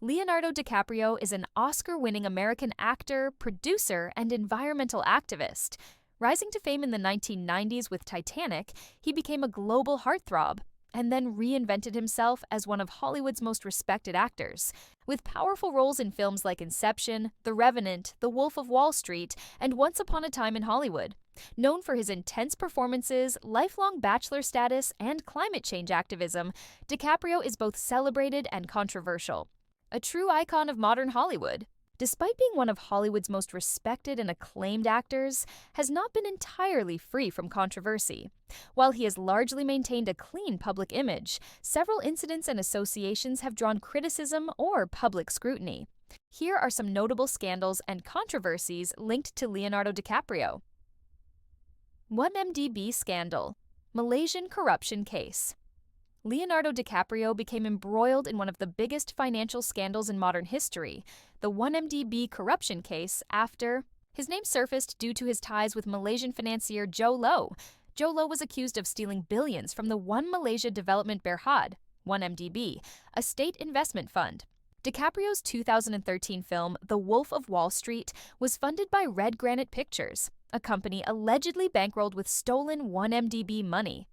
Leonardo DiCaprio is an Oscar-winning American actor, producer, and environmental activist. Rising to fame in the 1990s with Titanic, he became a global heartthrob and then reinvented himself as one of Hollywood's most respected actors. With powerful roles in films like Inception, The Revenant, The Wolf of Wall Street, and Once Upon a Time in Hollywood. Known for his intense performances, lifelong bachelor status, and climate change activism, DiCaprio is both celebrated and controversial. A true icon of modern Hollywood, despite being one of Hollywood's most respected and acclaimed actors, has not been entirely free from controversy. While he has largely maintained a clean public image, several incidents and associations have drawn criticism or public scrutiny. Here are some notable scandals and controversies linked to Leonardo DiCaprio. 1MDB scandal, Malaysian corruption case. Leonardo DiCaprio became embroiled in one of the biggest financial scandals in modern history, the 1MDB corruption case, after his name surfaced due to his ties with Malaysian financier Joe Low. Joe Low was accused of stealing billions from the One Malaysia Development Berhad, 1MDB, a state investment fund. DiCaprio's 2013 film The Wolf of Wall Street was funded by Red Granite Pictures, a company allegedly bankrolled with stolen 1MDB money.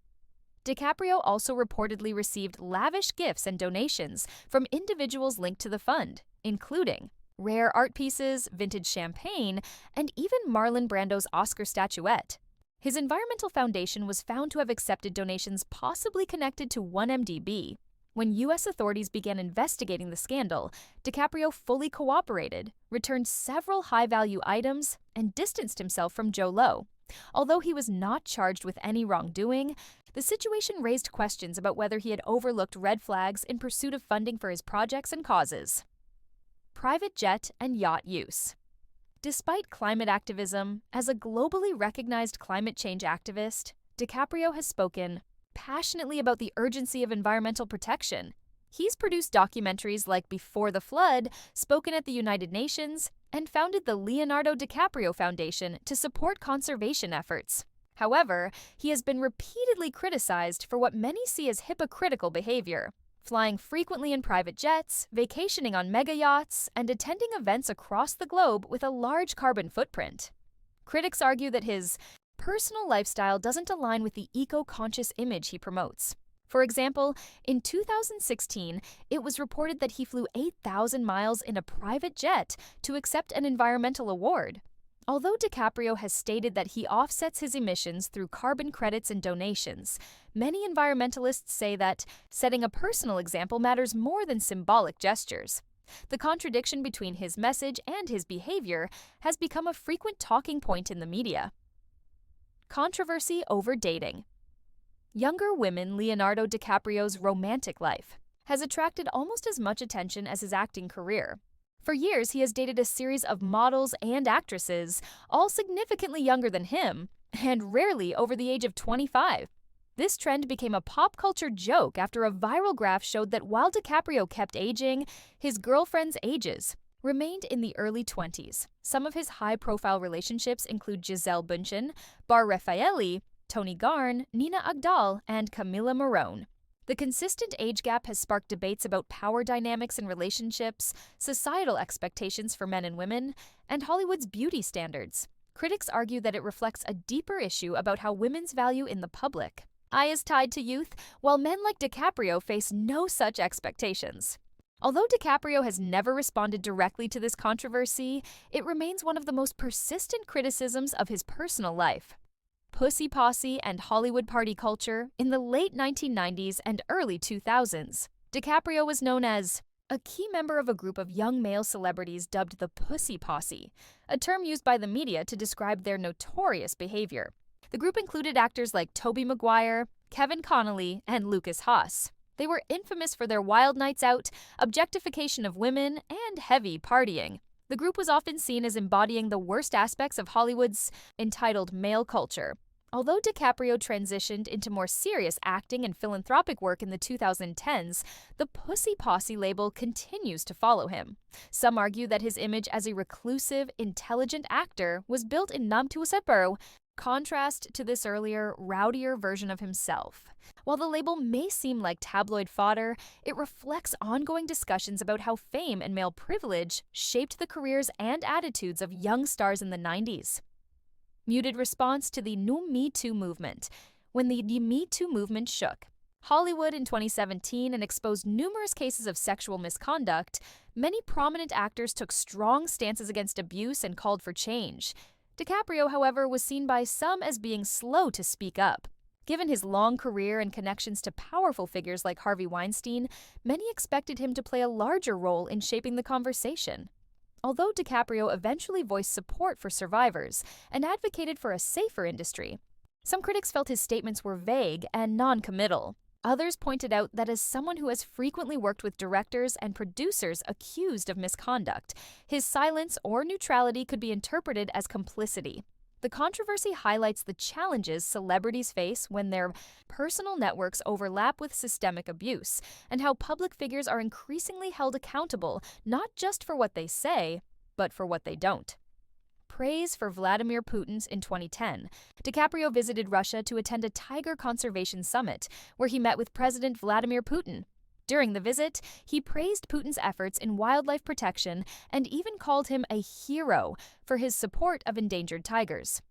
DiCaprio also reportedly received lavish gifts and donations from individuals linked to the fund, including rare art pieces, vintage champagne, and even Marlon Brando's Oscar statuette. His environmental foundation was found to have accepted donations possibly connected to 1MDB. When U.S. authorities began investigating the scandal, DiCaprio fully cooperated, returned several high-value items, and distanced himself from Joe Low. Although he was not charged with any wrongdoing, the situation raised questions about whether he had overlooked red flags in pursuit of funding for his projects and causes. Private jet and yacht use. Despite climate activism, as a globally recognized climate change activist, DiCaprio has spoken passionately about the urgency of environmental protection. He's produced documentaries like Before the Flood, spoken at the United Nations, and founded the Leonardo DiCaprio Foundation to support conservation efforts. However, he has been repeatedly criticized for what many see as hypocritical behavior, flying frequently in private jets, vacationing on mega yachts, and attending events across the globe with a large carbon footprint. Critics argue that his personal lifestyle doesn't align with the eco-conscious image he promotes. For example, in 2016, it was reported that he flew 8,000 miles in a private jet to accept an environmental award. Although DiCaprio has stated that he offsets his emissions through carbon credits and donations, many environmentalists say that setting a personal example matters more than symbolic gestures. The contradiction between his message and his behavior has become a frequent talking point in the media. Controversy over dating. Younger women Leonardo DiCaprio's romantic life has attracted almost as much attention as his acting career. For years, he has dated a series of models and actresses, all significantly younger than him, and rarely over the age of 25. This trend became a pop culture joke after a viral graph showed that while DiCaprio kept aging, his girlfriends' ages remained in the early 20s. Some of his high-profile relationships include Gisele Bündchen, Bar Raffaelli, Tony Garn, Nina Agdal, and Camila Morrone. The consistent age gap has sparked debates about power dynamics in relationships, societal expectations for men and women, and Hollywood's beauty standards. Critics argue that it reflects a deeper issue about how women's value in the public eye is tied to youth, while men like DiCaprio face no such expectations. Although DiCaprio has never responded directly to this controversy, it remains one of the most persistent criticisms of his personal life. Pussy posse and Hollywood party culture in the late 1990s and early 2000s. DiCaprio was known as a key member of a group of young male celebrities dubbed the Pussy Posse, a term used by the media to describe their notorious behavior. The group included actors like Tobey Maguire, Kevin Connolly, and Lucas Haas. They were infamous for their wild nights out, objectification of women, and heavy partying. The group was often seen as embodying the worst aspects of Hollywood's entitled male culture. Although DiCaprio transitioned into more serious acting and philanthropic work in the 2010s, the Pussy Posse label continues to follow him. Some argue that his image as a reclusive, intelligent actor was built in Nam Tuasat Borough, contrast to this earlier, rowdier version of himself. While the label may seem like tabloid fodder, it reflects ongoing discussions about how fame and male privilege shaped the careers and attitudes of young stars in the 90s. Muted response to the new Me Too movement. When the Me Too movement shook Hollywood in 2017 and exposed numerous cases of sexual misconduct, many prominent actors took strong stances against abuse and called for change. DiCaprio, however, was seen by some as being slow to speak up. Given his long career and connections to powerful figures like Harvey Weinstein, many expected him to play a larger role in shaping the conversation. Although DiCaprio eventually voiced support for survivors and advocated for a safer industry, some critics felt his statements were vague and non-committal. Others pointed out that as someone who has frequently worked with directors and producers accused of misconduct, his silence or neutrality could be interpreted as complicity. The controversy highlights the challenges celebrities face when their personal networks overlap with systemic abuse, and how public figures are increasingly held accountable not just for what they say, but for what they don't. Praise for Vladimir Putin's in 2010. DiCaprio visited Russia to attend a tiger conservation summit, where he met with President Vladimir Putin. During the visit, he praised Putin's efforts in wildlife protection and even called him a hero for his support of endangered tigers.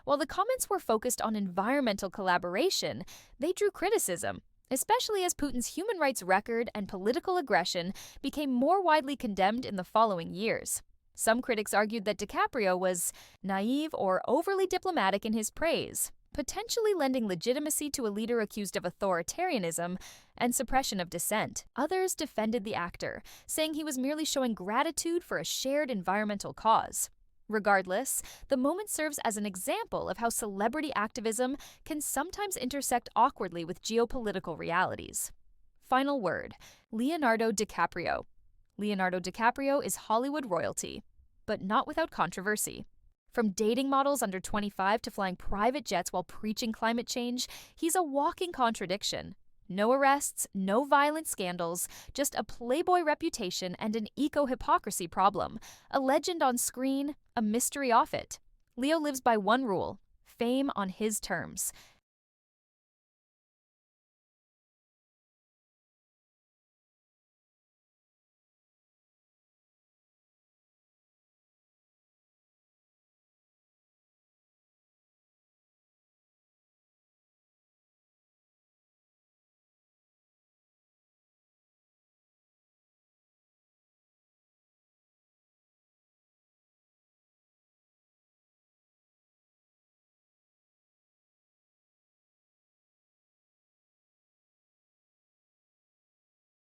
While the comments were focused on environmental collaboration, they drew criticism, especially as Putin's human rights record and political aggression became more widely condemned in the following years. Some critics argued that DiCaprio was naive or overly diplomatic in his praise, potentially lending legitimacy to a leader accused of authoritarianism and suppression of dissent. Others defended the actor, saying he was merely showing gratitude for a shared environmental cause. Regardless, the moment serves as an example of how celebrity activism can sometimes intersect awkwardly with geopolitical realities. Final word: Leonardo DiCaprio. Leonardo DiCaprio is Hollywood royalty, but not without controversy. From dating models under 25 to flying private jets while preaching climate change, he's a walking contradiction. No arrests, no violent scandals, just a playboy reputation and an eco-hypocrisy problem. A legend on screen, a mystery off it. Leo lives by one rule: fame on his terms.